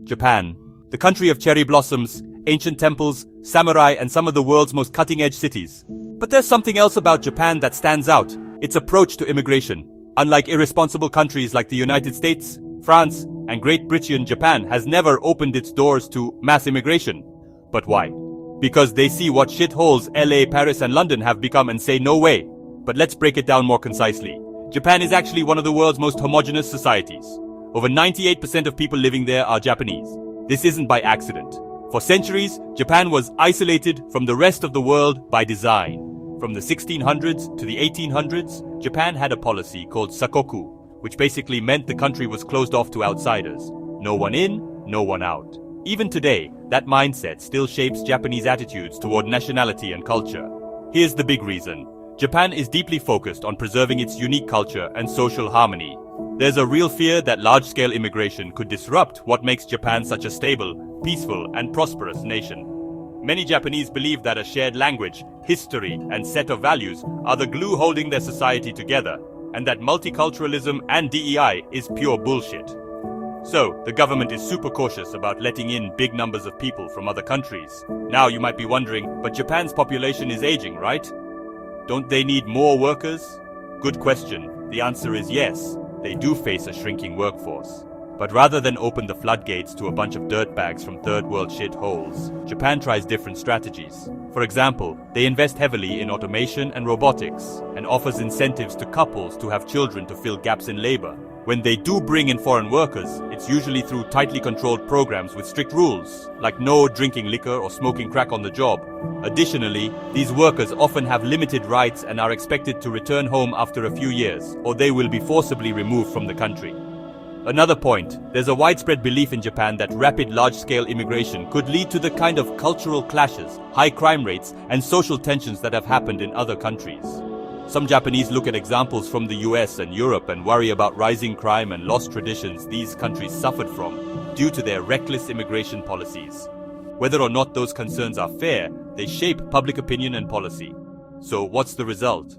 Japan. The country of cherry blossoms, ancient temples, samurai, and some of the world's most cutting-edge cities. But there's something else about Japan that stands out: its approach to immigration. Unlike irresponsible countries like the United States, France, and Great Britain, Japan has never opened its doors to mass immigration. But why? Because they see what shitholes LA, Paris, and London have become and say no way. But let's break it down more concisely. Japan is actually one of the world's most homogeneous societies. Over 98% of people living there are Japanese. This isn't by accident. For centuries, Japan was isolated from the rest of the world by design. From the 1600s to the 1800s, Japan had a policy called Sakoku, which basically meant the country was closed off to outsiders. No one in, no one out. Even today, that mindset still shapes Japanese attitudes toward nationality and culture. Here's the big reason. Japan is deeply focused on preserving its unique culture and social harmony. There's a real fear that large-scale immigration could disrupt what makes Japan such a stable, peaceful, and prosperous nation. Many Japanese believe that a shared language, history, and set of values are the glue holding their society together, and that multiculturalism and DEI is pure bullshit. So, the government is super cautious about letting in big numbers of people from other countries. Now you might be wondering, but Japan's population is aging, right? Don't they need more workers? Good question. The answer is yes. They do face a shrinking workforce. But rather than open the floodgates to a bunch of dirtbags from third world shitholes, Japan tries different strategies. For example, they invest heavily in automation and robotics, and offers incentives to couples to have children to fill gaps in labor. When they do bring in foreign workers, it's usually through tightly controlled programs with strict rules, like no drinking liquor or smoking crack on the job. Additionally, these workers often have limited rights and are expected to return home after a few years, or they will be forcibly removed from the country. Another point, there's a widespread belief in Japan that rapid large-scale immigration could lead to the kind of cultural clashes, high crime rates, and social tensions that have happened in other countries. Some Japanese look at examples from the US and Europe and worry about rising crime and lost traditions these countries suffered from due to their reckless immigration policies. Whether or not those concerns are fair, they shape public opinion and policy. So what's the result?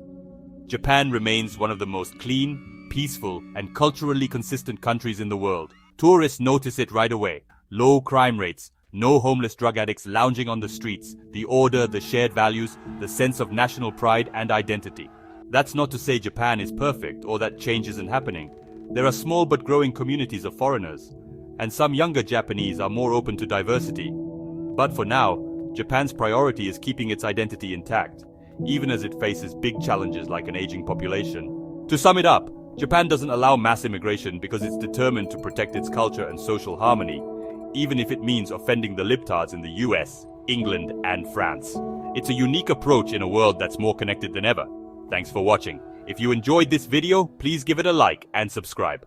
Japan remains one of the most clean, peaceful, and culturally consistent countries in the world. Tourists notice it right away. Low crime rates, no homeless drug addicts lounging on the streets, the order, the shared values, the sense of national pride and identity. That's not to say Japan is perfect or that change isn't happening. There are small but growing communities of foreigners, and some younger Japanese are more open to diversity. But for now, Japan's priority is keeping its identity intact, even as it faces big challenges like an aging population. To sum it up, Japan doesn't allow mass immigration because it's determined to protect its culture and social harmony, even if it means offending the libtards in the US, England, and France. It's a unique approach in a world that's more connected than ever. Thanks for watching. If you enjoyed this video, please give it a like and subscribe.